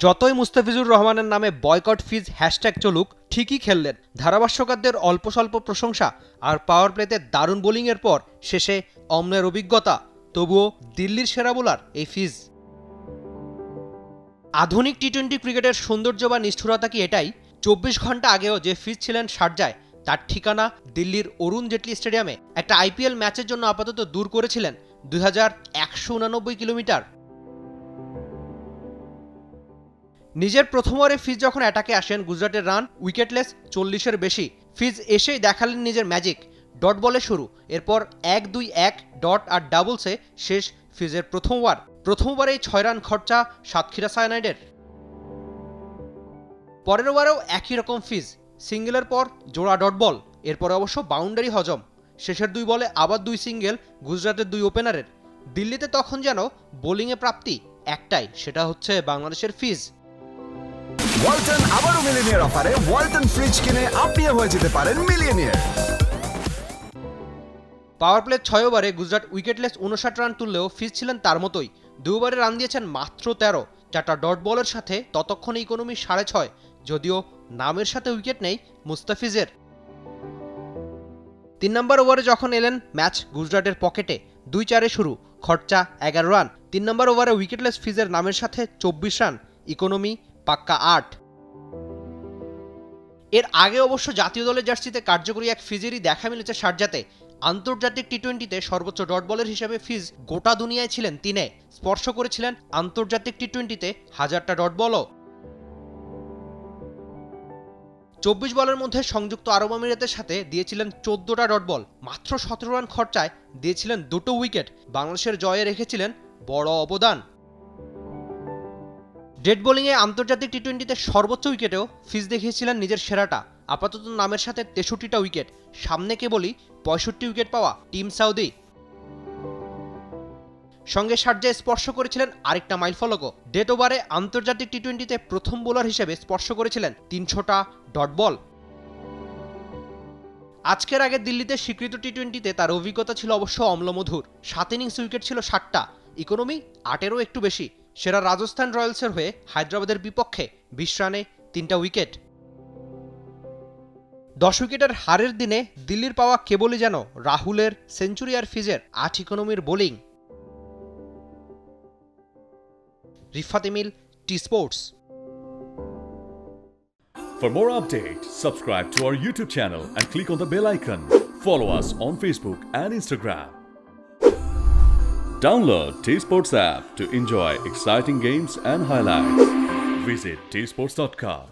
যতই মুস্তাফিজুর রহমানের নামে বয়কট ফিজ হ্যাশট্যাগ চলুক, ঠিকই খেললেন। ধারাভাষ্যকারদের অল্প স্বল্প প্রশংসা আর পাওয়ার প্লেতে দারুণ বোলিংয়ের পর শেষে অম্নের অভিজ্ঞতা। তবুও দিল্লির সেরা বোলার এই ফিজ। আধুনিক টি-20 ক্রিকেটের সৌন্দর্য বা নিষ্ঠুরতা কি এটাই? 24 ঘন্টা আগেও যে ফিজ ছিলেন শারজায়, তার ঠিকানা দিল্লির অরুণ জেটলি স্টেডিয়ামে একটা আইপিএল ম্যাচের জন্য আপাতত দূর করেছিলেন 2189 কিলোমিটার। নিজের প্রথম ওভারে ফিজ যখন অ্যাটাকে আসেন, গুজরাটের রান উইকেটলেস 40-এর বেশি। ফিজ এসেই দেখালেন নিজের ম্যাজিক। ডট বলে শুরু, এরপর 1-2-1 ডট আর ডাবলসে শেষ ফিজের প্রথম ওভারেই 6 রান খরচা সাতক্ষীরা সায়ানাইডের। পরের ওভারেও একই রকম ফিজ, সিঙ্গেলের পর জোড়া ডট বল, এরপরে অবশ্য বাউন্ডারি হজম। শেষের 2 বলে আবার 2 সিঙ্গেল গুজরাটের 2 ওপেনারের। দিল্লিতে তখন যেন বোলিংয়ে প্রাপ্তি একটাই, সেটা হচ্ছে বাংলাদেশের ফিজ। ওয়ালটন আবারও মিলিয়নিয়ার অফারে ওয়ালটন ফ্রিজ কিনে আপনিও হয়ে যেতে পারেন মিলিয়নিয়ার। পাওয়ার প্লে 6 ওভারে গুজরাট উইকেটলেস 59 রান তুললেও ফিজ ছিলেন তার মতোই। 2 ওভারে রান দিয়েছেন মাত্র 13, 4টা ডট বলের সাথে ততক্ষণে ইকোনমি 6.5, যদিও নামের সাথে উইকেট নেই মুস্তাফিজের। 3 নম্বর ওভারে যখন এলেন, ম্যাচ গুজরাটের পকেটে। 2-4-এ শুরু, খরচা 11 রান। 3 নম্বর ওভারে উইকেটলেস ফিজের নামের সাথে 24 রান, ইকোনমি পাক্কা 8। এর আগে অবশ্য জাতীয় দলের জার্সিতে কার্যকরী এক ফিজেরই দেখা মিলেছে শারজাতে। আন্তর্জাতিক টি-20তে সর্বোচ্চ ডট বলের হিসেবে ফিজ গোটা দুনিয়ায় ছিলেন 3-এ। স্পর্শ করেছিলেন আন্তর্জাতিক টি-20তে 1000টা ডট বলও। 24 বলের মধ্যে সংযুক্ত আরব আমিরাতের সাথে দিয়েছিলেন 14টা ডট বল। মাত্র 17 রান খরচায় দিয়েছিলেন 2টো উইকেট। বাংলাদেশের জয়ে রেখেছিলেন বড় অবদান। ডেড বোলিংয়ে আন্তর্জাতিক টি-20তে সর্বোচ্চ উইকেটেও ফিজ দেখিয়েছিলেন নিজের সেরাটা। আপাতত নামের সাথে 63টা উইকেট, সামনে কেবলই 65 উইকেট পাওয়া টিম সাউদি। সঙ্গে শারজায় স্পর্শ করেছিলেন আরেকটা মাইলফলকও। ডেড ওভারে আন্তর্জাতিক টি-20তে প্রথম বোলার হিসেবে স্পর্শ করেছিলেন 300টা ডট বল। আজকের আগে দিল্লিতে স্বীকৃত টি-20তে তার অভিজ্ঞতা ছিল অবশ্য অম্লমধুর। 7 ইনিংস উইকেট ছিল 60টা, ইকোনমি 8-এরও একটু বেশি। সেরা রাজস্থান রয়্যালসের হয়ে হায়দ্রাবাদের বিপক্ষে 20 রানে 3টা উইকেট। 10 উইকেটের হারের দিনে দিল্লির পাওয়া কেবলই যেন রাহুলের সেঞ্চুরি আর ফিজের 8 ইকোনমির bowling. Rifat Emil, T sports. For more updates, subscribe to our YouTube channel and click on the bell icon. Follow us on Facebook and Instagram. Download T Sports app to enjoy exciting games and highlights. Visit tsports.com.